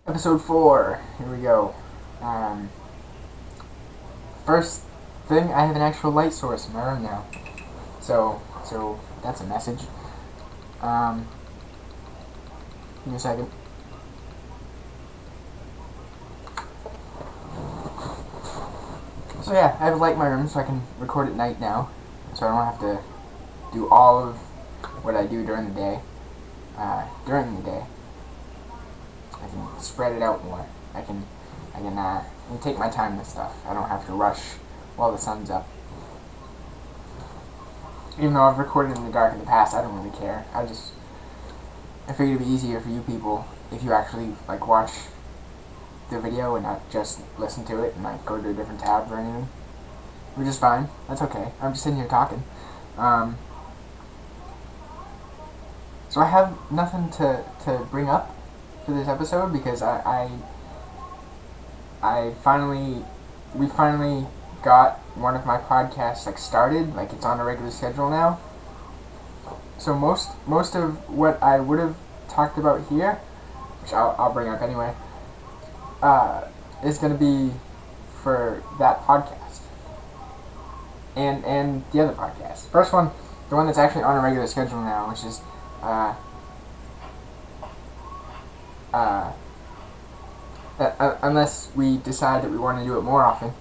Episode 4. Here we go. Um, First thing, I have an actual light source in my room now. So that's a message. Um, Give me a second. So yeah, I have a light in my room so I can record at night now. So I don't have to do all of what I do during the day. During the day, I can spread it out more. I can take my time with stuff. I don't have to rush while the sun's up. Even though I've recorded in the dark in the past, I don't really care. I figured it'd be easier for you people if you actually watch the video and not just listen to it and go to a different tab or anything. Which is fine. That's okay. I'm just sitting here talking. So I have nothing to bring up for this episode because we finally got one of my podcasts started. It's on a regular schedule now. So most of what I would have talked about here, which I'll bring up anyway, is going to be for that podcast and the other podcast. First one, the one that's actually on a regular schedule now, which is unless we decide that we want to do it more often.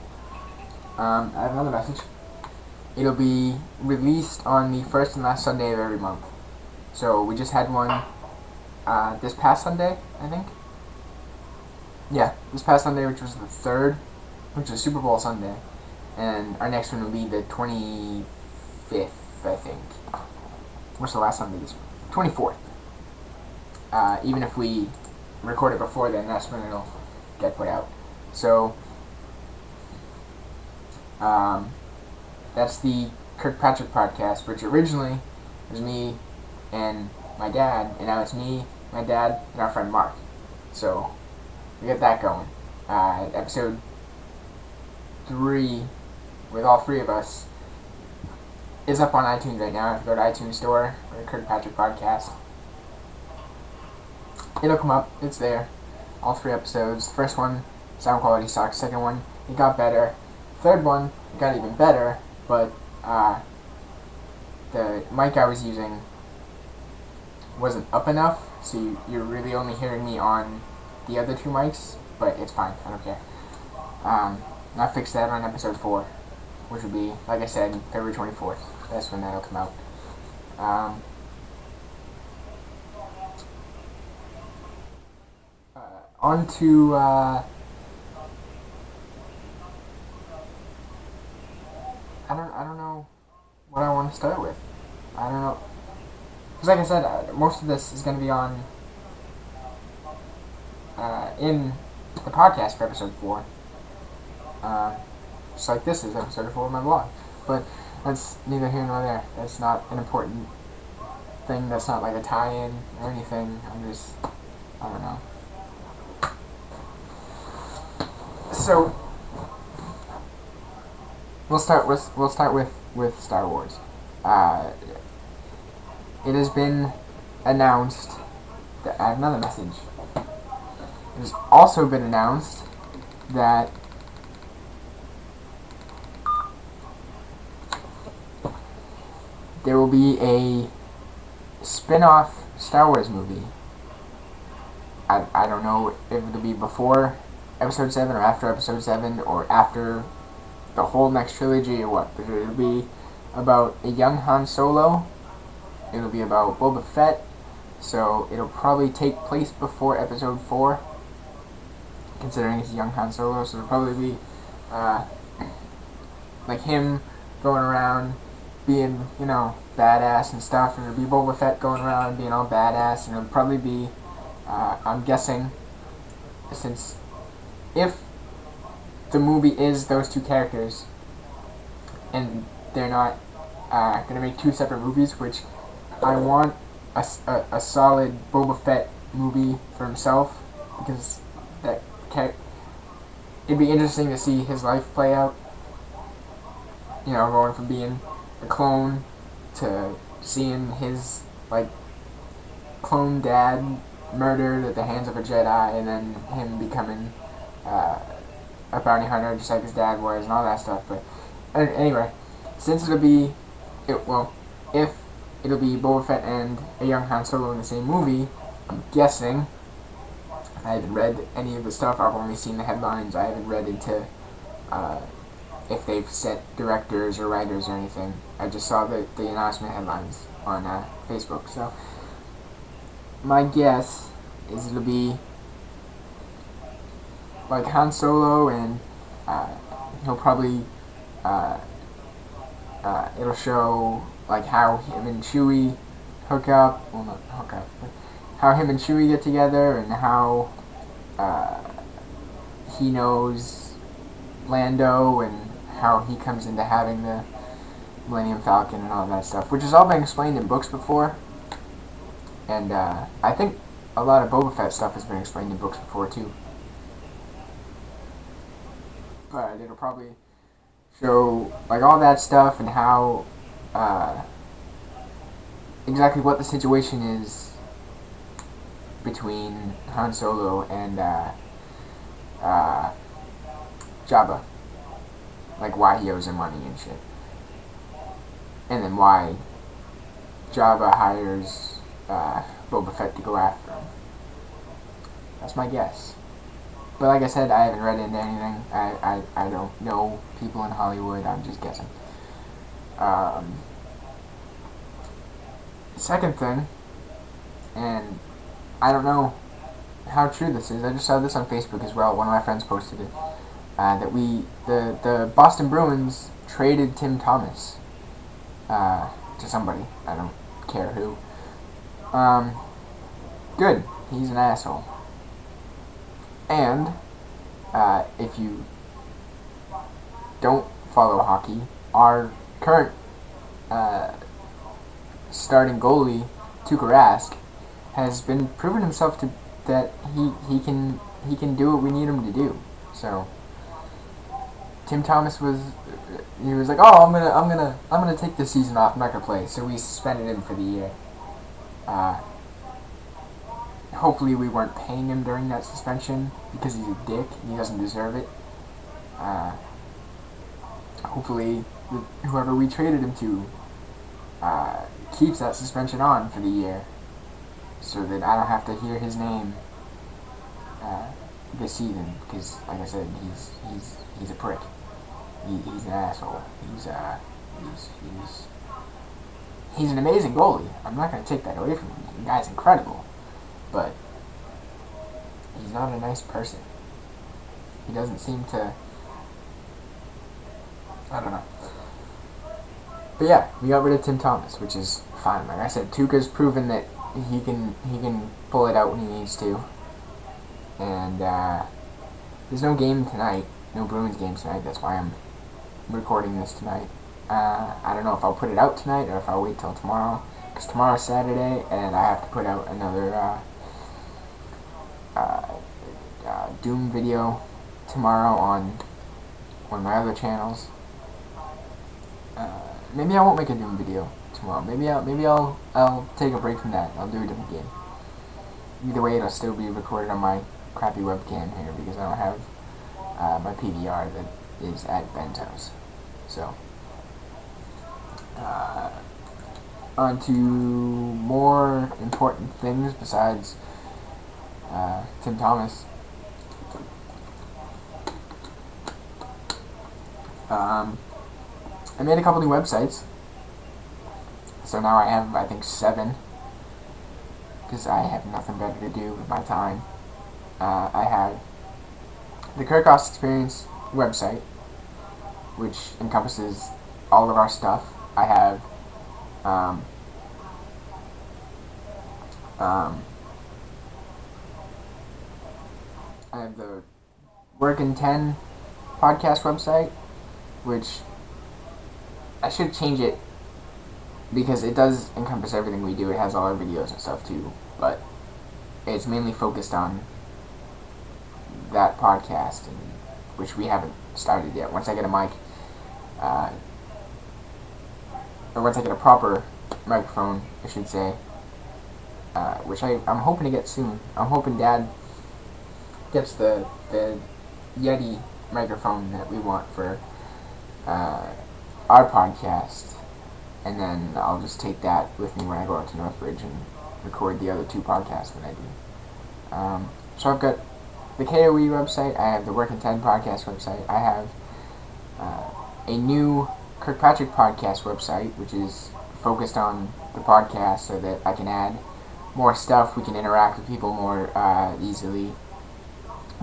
I have another message. It'll be released on the first and last Sunday of every month. So we just had one this past Sunday, I think. Yeah, this past Sunday, which was the 3rd, which was Super Bowl Sunday. And our next one will be the 25th, I think. What's the last Sunday? 24th. Even if we record it before then, that's when it'll get put out. So, that's the Kirkpatrick podcast, which originally was me and my dad, and now it's me, my dad, and our friend Mark. So, we get that going. Episode 3, with all 3 of us, is up on iTunes right now. If you go to iTunes Store, or the Kirkpatrick podcast, it'll come up. It's there. All 3 episodes. First one, sound quality sucks. Second one, it got better. Third one, it got even better, but the mic I was using wasn't up enough, so you're really only hearing me on the other 2 mics, but it's fine. I don't care. I'll fix that on episode 4, which will be, like I said, February 24th. That's when that'll come out. On to I don't know what I want to start with. I don't know, because like I said, most of this is going to be on in the podcast for episode 4. Just like this is episode 4 of my blog, but that's neither here nor there. That's not an important thing. That's not like a tie-in or anything. I don't know. So we'll start with Star Wars. It has been announced that I have another message. It has also been announced that there will be a spin-off Star Wars movie. I don't know if it'll be before Episode 7 or after Episode 7 or after the whole next trilogy or what, but it'll be about a young Han Solo. It'll be about Boba Fett, so it'll probably take place before Episode 4, considering it's a young Han Solo, so it'll probably be him going around being, badass and stuff, and it'll be Boba Fett going around being all badass, and it'll probably be, I'm guessing, since if the movie is those 2 characters, and they're not going to make 2 separate movies, which I want a solid Boba Fett movie for himself, because it'd be interesting to see his life play out. Going from being a clone to seeing his clone dad murdered at the hands of a Jedi, and then him becoming a bounty hunter just like his dad was, and all that stuff. But anyway, since it'll be, if it'll be Boba Fett and a young Han Solo in the same movie, I'm guessing. I haven't read any of the stuff. I've only seen the headlines. I haven't read into if they've set directors or writers or anything. I just saw the announcement headlines on Facebook. So my guess is it'll be like Han Solo, and he'll probably it'll show like how him and Chewie hook up. Well, not hook up, but how him and Chewie get together, and how he knows Lando, and how he comes into having the Millennium Falcon and all that stuff, which has all been explained in books before. And I think a lot of Boba Fett stuff has been explained in books before too. But it'll probably show like all that stuff, and how exactly what the situation is between Han Solo and Jabba. Like why he owes him money and shit. And then why Jabba hires Boba Fett to go after him. That's my guess. But like I said, I haven't read into anything. I don't know people in Hollywood. I'm just guessing. Second thing, and I don't know how true this is. I just saw this on Facebook as well. One of my friends posted it. That the Boston Bruins traded Tim Thomas to somebody. I don't care who. Good. He's an asshole. And if you don't follow hockey, our current starting goalie, Tuukka Rask, has been proven himself that he can do what we need him to do. So Tim Thomas was like, oh, I'm gonna take this season off. I'm not gonna play. So we suspended him for the year. Hopefully we weren't paying him during that suspension, because he's a dick and he doesn't deserve it. Hopefully whoever we traded him to keeps that suspension on for the year, so that I don't have to hear his name this season. Because, like I said, he's a prick. He's an asshole. He's an amazing goalie. I'm not going to take that away from him. The guy's incredible. But he's not a nice person. He doesn't seem to... I don't know. But yeah, we got rid of Tim Thomas, which is fine. Like I said, Tuukka's proven that he can pull it out when he needs to. And there's no game tonight. No Bruins game tonight. That's why I'm recording this tonight. I don't know if I'll put it out tonight or if I'll wait till tomorrow. Because tomorrow's Saturday, and I have to put out another Doom video tomorrow on one of my other channels. Maybe I won't make a Doom video tomorrow. Maybe I'll take a break from that. I'll do a different game. Either way, it'll still be recorded on my crappy webcam here, because I don't have my PVR that is at Ben's house. So on to more important things besides Tim Thomas. I made a couple new websites, so now I have, I think, 7, because I have nothing better to do with my time. I have the Kirky Experience website, which encompasses all of our stuff. I have the Work in 10 podcast website, which I should change it, because it does encompass everything we do. It has all our videos and stuff too, but it's mainly focused on that podcast, and which we haven't started yet. Once I get a mic, or once I get a proper microphone, I should say, which I'm hoping to get soon. I'm hoping Dad gets the Yeti microphone that we want for our podcast, and then I'll just take that with me when I go out to Northbridge and record the other 2 podcasts that I do. So I've got the KOE website, I have the Work in 10 podcast website, I have a new Kirkpatrick podcast website, which is focused on the podcast so that I can add more stuff, we can interact with people more easily,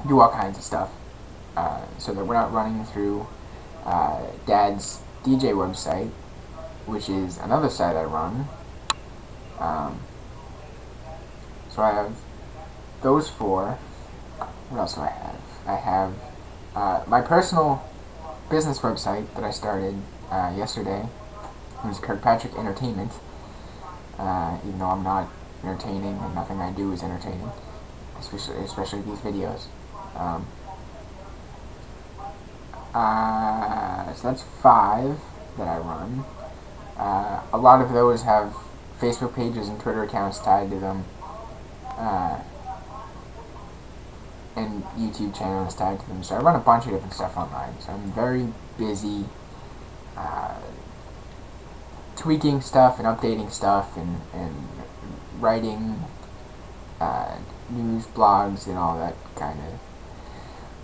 do all kinds of stuff, so that we're not running through Dad's DJ website, which is another site I run. So I have those 4. What else do I have? I have my personal business website that I started yesterday. It was Kirkpatrick Entertainment. Even though I'm not entertaining and nothing I do is entertaining, especially these videos. So that's 5 that I run. A lot of those have Facebook pages and Twitter accounts tied to them, and YouTube channels tied to them. So I run a bunch of different stuff online. So I'm very busy tweaking stuff and updating stuff and writing news blogs and all that kind of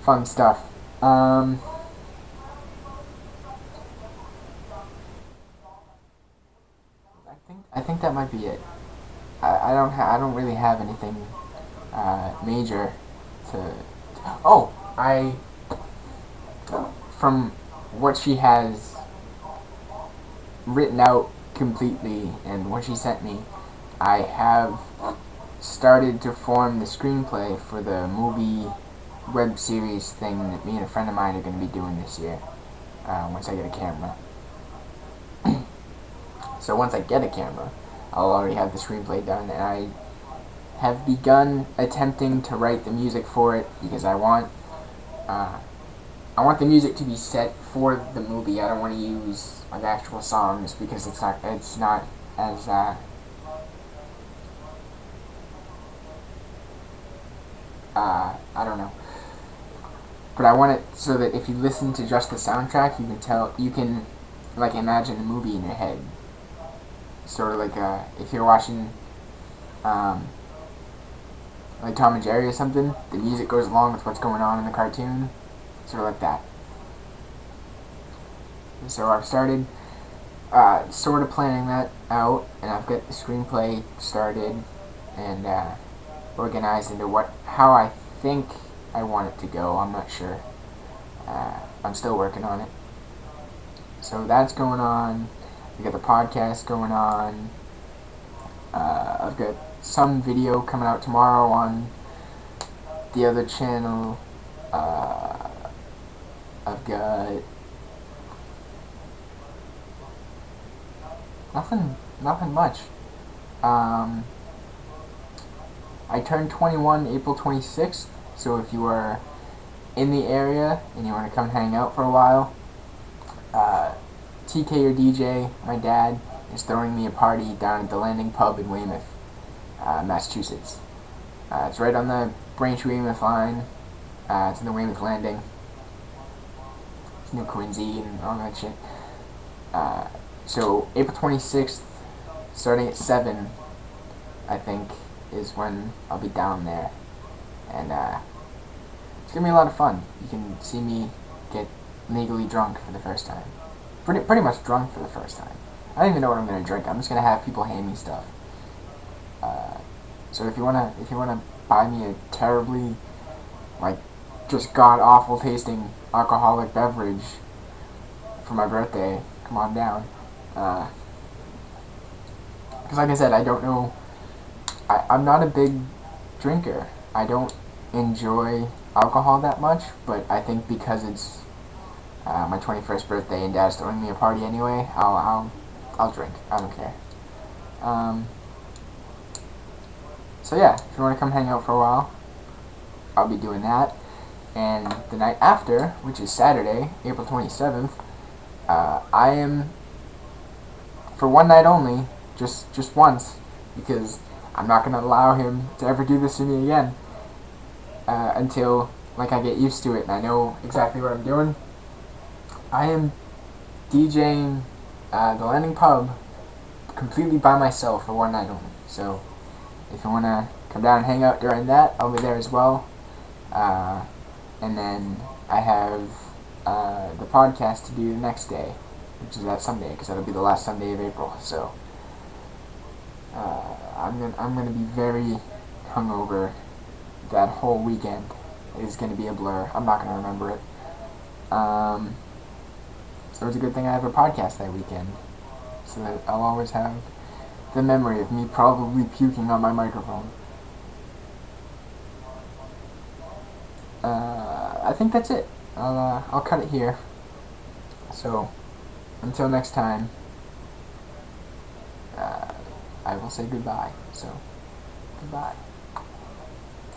fun stuff. I think that might be it. I don't really have anything major to. Oh, from what she has written out completely and what she sent me, I have started to form the screenplay for the movie web series thing that me and a friend of mine are going to be doing this year, once I get a camera. So once I get a camera, I'll already have the screenplay done, and I have begun attempting to write the music for it, because I want the music to be set for the movie. I don't want to use like actual songs, because it's not as I don't know. But I want it so that if you listen to just the soundtrack, you can like imagine the movie in your head. Sort of like if you're watching like Tom and Jerry or something, the music goes along with what's going on in the cartoon, sort of like that. So I've started sort of planning that out, and I've got the screenplay started and organized into how I think I want it to go. I'm not sure. I'm still working on it. So that's going on. We got the podcast going on. I've got some video coming out tomorrow on the other channel. I've got nothing much. I turned 21 April 26th, so if you are in the area and you want to come hang out for a while, TK or DJ, my dad, is throwing me a party down at the Landing Pub in Weymouth, Massachusetts. It's right on the Branch-Weymouth line. It's in the Weymouth Landing. It's New Quincy and all that shit. So April 26th, starting at 7, I think, is when I'll be down there. And it's going to be a lot of fun. You can see me get legally drunk for the first time. Pretty much drunk for the first time. I don't even know what I'm going to drink. I'm just going to have people hand me stuff. So if you wanna buy me a terribly, like, just god-awful tasting alcoholic beverage for my birthday, come on down. Because like I said, I don't know, I'm not a big drinker. I don't enjoy alcohol that much, but I think because it's my 21st birthday and Dad's throwing me a party anyway, I'll drink. I don't care. So yeah, if you want to come hang out for a while, I'll be doing that. And the night after, which is Saturday, April 27th, I am, for one night only, just once, because I'm not gonna allow him to ever do this to me again until like I get used to it and I know exactly what I'm doing. I am DJing the Landing Pub completely by myself for one night only. So if you wanna come down and hang out during that, I'll be there as well. And then I have the podcast to do the next day, which is that Sunday, because that'll be the last Sunday of April. So I'm gonna be very hungover. That whole weekend is gonna be a blur. I'm not gonna remember it. So it's a good thing I have a podcast that weekend, so that I'll always have the memory of me probably puking on my microphone. I think that's it. I'll cut it here. So until next time, I will say goodbye. So goodbye.